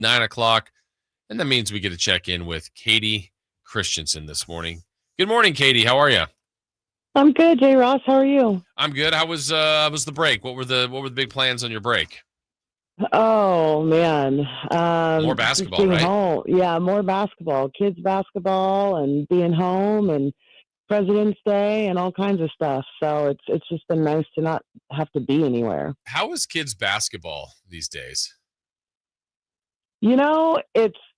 9 o'clock. And that means we get to check in with Kayte Christensen this morning. Good morning, Kayte. How are you? I'm good, Jay Ross. How are you? I'm good. How was the break? What were the big plans on your break? Oh man, More just basketball, being right? home. Yeah, more basketball, kids basketball, and being home, and President's Day, and all kinds of stuff. So it's just been nice to not have to be anywhere. How is kids basketball these days?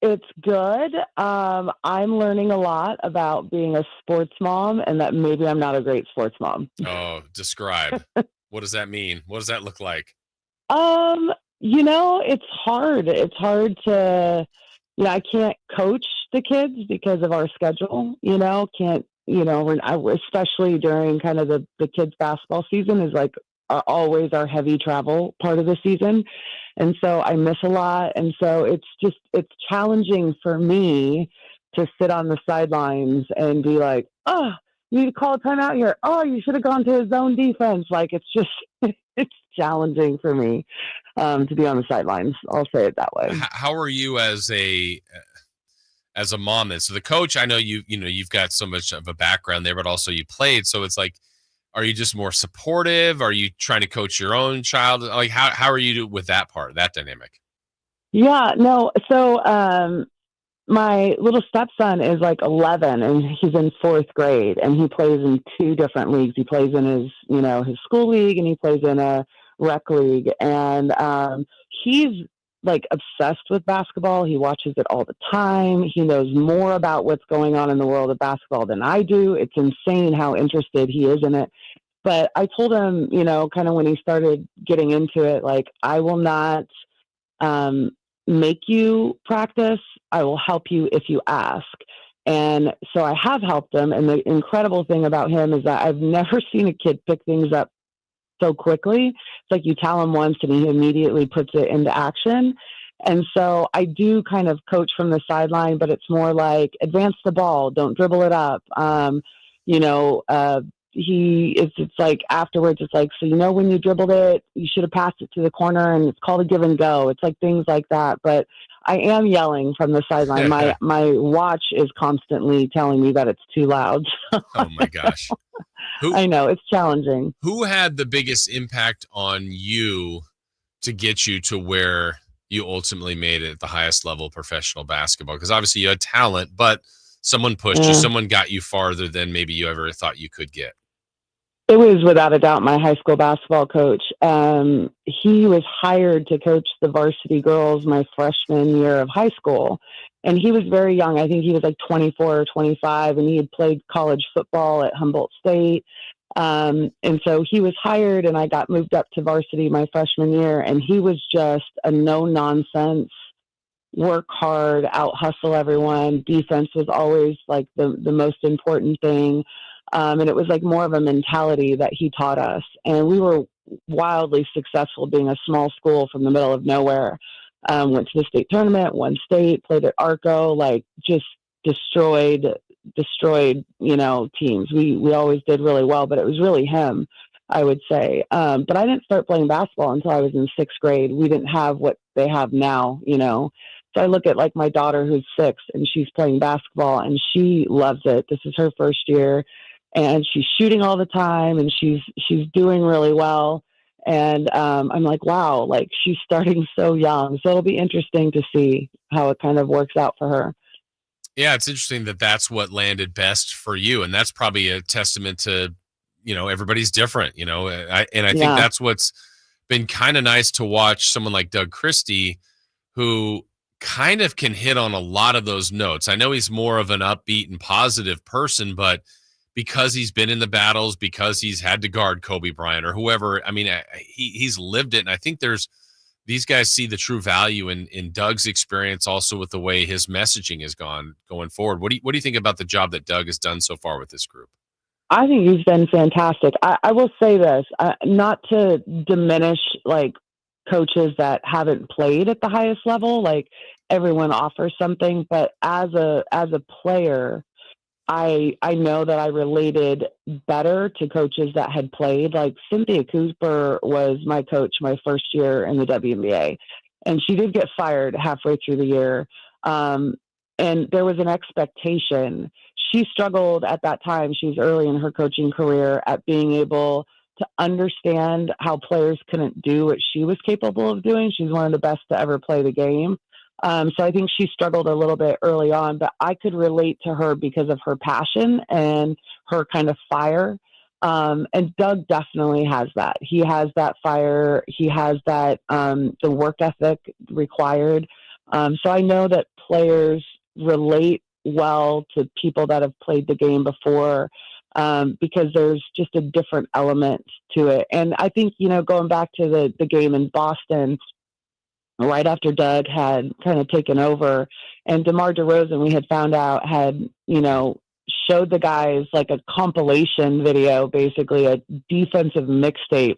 It's good. I'm learning a lot about being a sports mom, and that maybe I'm not a great sports mom. Oh, describe. What does that mean? What does that look like? Um, it's hard. It's hard to, I can't coach the kids because of our schedule, can't, especially during kind of the kids basketball season is like always our heavy travel part of the season. And so I miss a lot. And so it's challenging for me to sit on the sidelines and be like, oh, you need to call a timeout here. Oh, you should have gone to his zone defense. Like it's just, it's challenging for me to be on the sidelines. I'll say it that way. How are you as a mom then? So the coach, I know you've got so much of a background there, but also you played. So it's like, are you just more supportive? Are you trying to coach your own child? Like how are you with that part, that dynamic? Yeah, no. So my little stepson is like 11 and he's in fourth grade and he plays in two different leagues. He plays in his school league and he plays in a rec league. And he's like obsessed with basketball. He watches it all the time. He knows more about what's going on in the world of basketball than I do. It's insane how interested he is in it. But I told him, kind of when he started getting into it, like, I will not make you practice. I will help you if you ask. And so I have helped him. And the incredible thing about him is that I've never seen a kid pick things up so quickly. It's like you tell him once and he immediately puts it into action. And so I do kind of coach from the sideline, but it's more like advance the ball, don't dribble it up. It's like afterwards, it's like, so, when you dribbled it, you should have passed it to the corner and it's called a give and go. It's like things like that. But I am yelling from the sideline. My watch is constantly telling me that it's too loud. Oh my gosh. I know it's challenging. Who had the biggest impact on you to get you to where you ultimately made it at the highest level of professional basketball? Because obviously you had talent, but someone pushed you, someone got you farther than maybe you ever thought you could get. It was without a doubt my high school basketball coach. He was hired to coach the varsity girls my freshman year of high school. And he was very young. I think he was like 24 or 25, and he had played college football at Humboldt State. And so he was hired, and I got moved up to varsity my freshman year. And he was just a no-nonsense, work hard, out-hustle everyone. Defense was always like the most important thing. And it was like more of a mentality that he taught us. And we were wildly successful being a small school from the middle of nowhere. Went to the state tournament, won state, played at Arco, like just destroyed, teams. We always did really well, but it was really him, I would say. But I didn't start playing basketball until I was in sixth grade. We didn't have what they have now, So I look at like my daughter who's 6 and she's playing basketball and she loves it. This is her first year and she's shooting all the time and she's doing really well. And I'm like, wow, like she's starting so young. So it'll be interesting to see how it kind of works out for her. Yeah, it's interesting that that's what landed best for you. And that's probably a testament to, everybody's different, I think that's what's been kind of nice to watch someone like Doug Christie, who kind of can hit on a lot of those notes. I know he's more of an upbeat and positive person, but because he's been in the battles, because he's had to guard Kobe Bryant or whoever, I mean, he's lived it. And I think these guys see the true value in Doug's experience, also with the way his messaging is going forward. What do you think about the job that Doug has done so far with this group? I think he's been fantastic. I will say this, not to diminish like coaches that haven't played at the highest level, like everyone offers something, but as a player, I know that I related better to coaches that had played. Like Cynthia Cooper was my coach my first year in the WNBA. and she did get fired halfway through the year. And there was an expectation. She struggled at that time. She was early in her coaching career at being able to understand how players couldn't do what she was capable of doing. She's one of the best to ever play the game. So I think she struggled a little bit early on, but I could relate to her because of her passion and her kind of fire. And Doug definitely has that. He has that fire. He has that, the work ethic required. So I know that players relate well to people that have played the game before, because there's just a different element to it. And I think, going back to the game in Boston, right after Doug had kind of taken over, and DeMar DeRozan, we had found out, had, showed the guys like a compilation video, basically a defensive mixtape,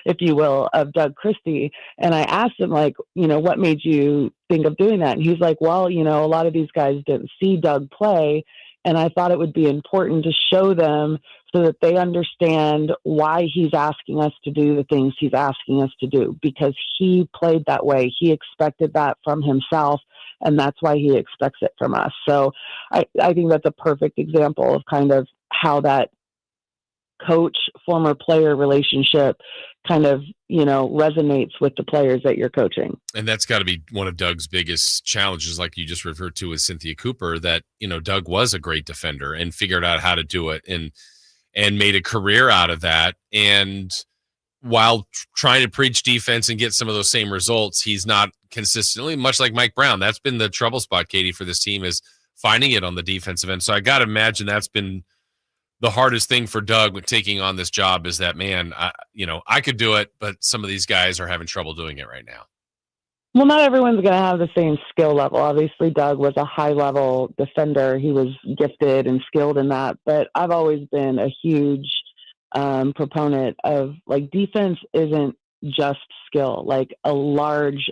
if you will, of Doug Christie. And I asked him, like, what made you think of doing that? And he's like, well, a lot of these guys didn't see Doug play, and I thought it would be important to show them so that they understand why he's asking us to do the things he's asking us to do, because he played that way. He expected that from himself, and that's why he expects it from us. So I think that's a perfect example of kind of how that coach, former player relationship kind of, resonates with the players that you're coaching. And that's got to be one of Doug's biggest challenges, like you just referred to with Cynthia Cooper, that, Doug was a great defender and figured out how to do it and made a career out of that. And while trying to preach defense and get some of those same results, he's not consistently, much like Mike Brown. That's been the trouble spot, Kayte, for this team, is finding it on the defensive end. So I got to imagine that's been the hardest thing for Doug with taking on this job, is that, man, I could do it, but some of these guys are having trouble doing it right now. Well, not everyone's going to have the same skill level. Obviously, Doug was a high-level defender. He was gifted and skilled in that. But I've always been a huge proponent of, like, defense isn't just skill. Like, a large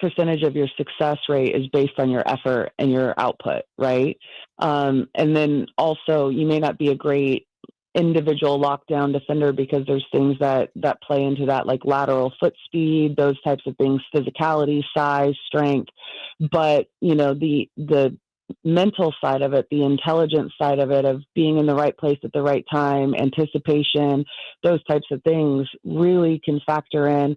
percentage of your success rate is based on your effort and your output, right? And then also, you may not be a great individual lockdown defender because there's things that play into that, like lateral foot speed, those types of things, physicality, size, strength. But, the mental side of it, the intelligence side of it, of being in the right place at the right time, anticipation, those types of things really can factor in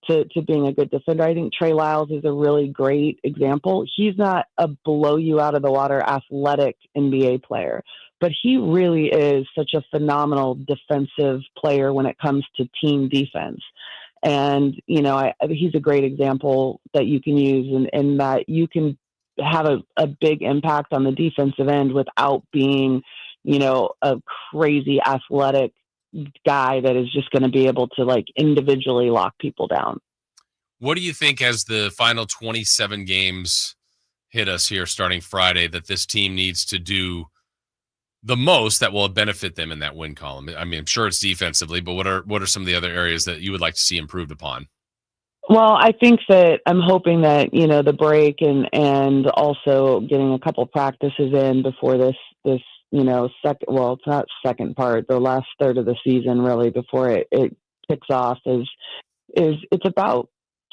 to being a good defender. I think Trey Lyles is a really great example. He's not a blow you out of the water athletic NBA player, but he really is such a phenomenal defensive player when it comes to team defense. And, he's a great example that you can use, in that you can have a big impact on the defensive end without being, a crazy athletic guy that is just going to be able to, like, individually lock people down. What do you think, as the final 27 games hit us here starting Friday, that this team needs to do the most that will benefit them in that win column? I mean, I'm sure it's defensively, but what are some of the other areas that you would like to see improved upon? Well, I think that I'm hoping that, the break and also getting a couple practices in before this it's not second part, the last third of the season, really, before it kicks off, is it's about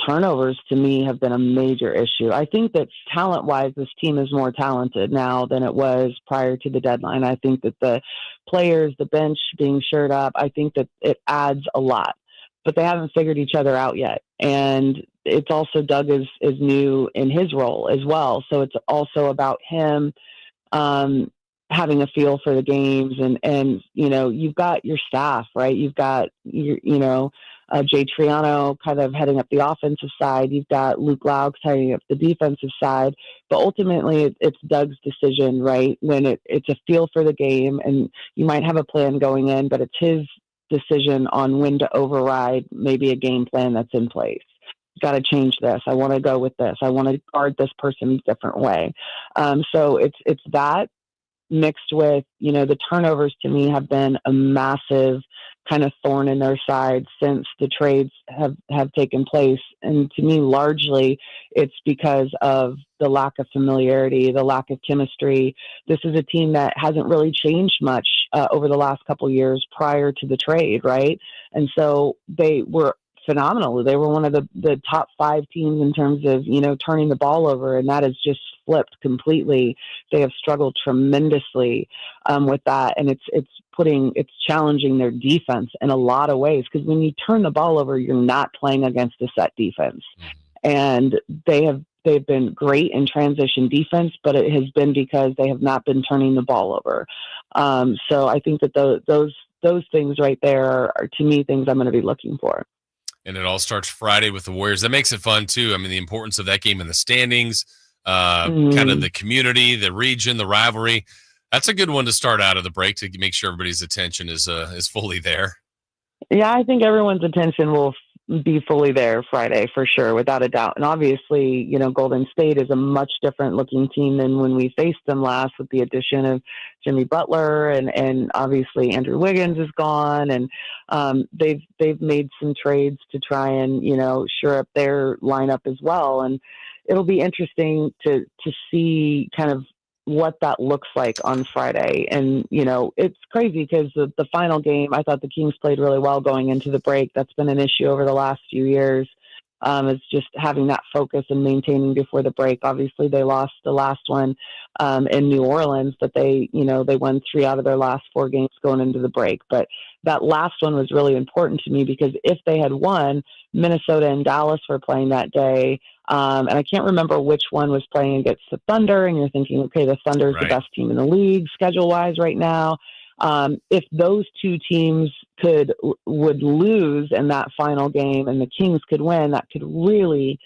turnovers. To me, have been a major issue. I think that talent-wise, this team is more talented now than it was prior to the deadline. I think that the players, the bench being shored up, I think that it adds a lot, but they haven't figured each other out yet. And it's also, Doug is new in his role as well. So it's also about him having a feel for the games, and you've got your staff, right? You've got Jay Triano kind of heading up the offensive side. You've got Luke Laux heading up the defensive side. But ultimately, it's Doug's decision, right? When it's a feel for the game, and you might have a plan going in, but it's his decision on when to override maybe a game plan that's in place. Got to change this. I want to go with this. I want to guard this person a different way. So it's that, mixed with, the turnovers, to me, have been a massive kind of thorn in their side since the trades have taken place. And to me, largely, it's because of the lack of familiarity, the lack of chemistry. This is a team that hasn't really changed much over the last couple of years prior to the trade, right? And so they were phenomenal. They were one of the top 5 teams in terms of, turning the ball over, and that has just flipped completely. They have struggled tremendously with that, and it's challenging their defense in a lot of ways, because when you turn the ball over, you're not playing against a set defense. And they've been great in transition defense, but it has been because they have not been turning the ball over. So I think that those things right there are, to me, things I'm going to be looking for. And it all starts Friday with the Warriors. That makes it fun too. I mean, the importance of that game in the standings, kind of the community, the region, the rivalry. That's a good one to start out of the break, to make sure everybody's attention is fully there. Yeah, I think everyone's attention will be fully there Friday for sure, without a doubt. And obviously, Golden State is a much different looking team than when we faced them last, with the addition of Jimmy Butler, and obviously Andrew Wiggins is gone, and they've made some trades to try and shore up their lineup as well. And it'll be interesting to see kind of what that looks like on Friday. And, it's crazy because the final game, I thought the Kings played really well going into the break. That's been an issue over the last few years. It's just having that focus and maintaining before the break. Obviously they lost the last one in New Orleans, but they won 3 out of their last 4 games going into the break. But that last one was really important to me, because if they had won, Minnesota and Dallas were playing that day. And I can't remember which one was playing against the Thunder. And you're thinking, okay, the Thunder is the best team in the league schedule-wise right now. If those 2 teams would lose in that final game and the Kings could win, that could really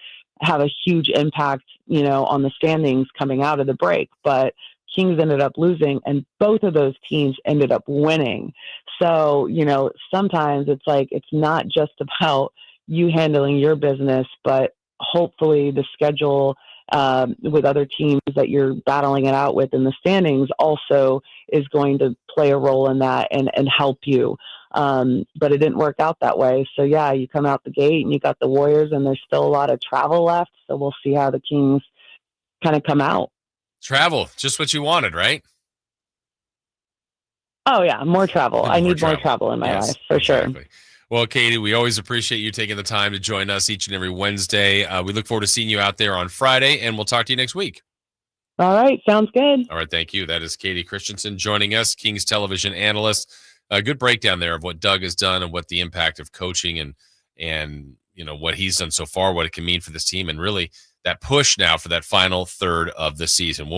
have a huge impact, on the standings coming out of the break. But Kings ended up losing, and both of those teams ended up winning. So, sometimes it's like, it's not just about you handling your business, but hopefully the schedule with other teams that you're battling it out with in the standings also is going to play a role in that and help you. But it didn't work out that way. So yeah, you come out the gate and you got the Warriors, and there's still a lot of travel left. So we'll see how the Kings kind of come out. Travel, just what you wanted, right? Oh yeah, more travel. I need more travel in my life for sure. Well, Kayte, we always appreciate you taking the time to join us each and every Wednesday. We look forward to seeing you out there on Friday, and we'll talk to you next week. All right. Sounds good. All right. Thank you. That is Kayte Christensen joining us, Kings television analyst. A good breakdown there of what Doug has done and what the impact of coaching and what he's done so far, what it can mean for this team, and really that push now for that final third of the season. When we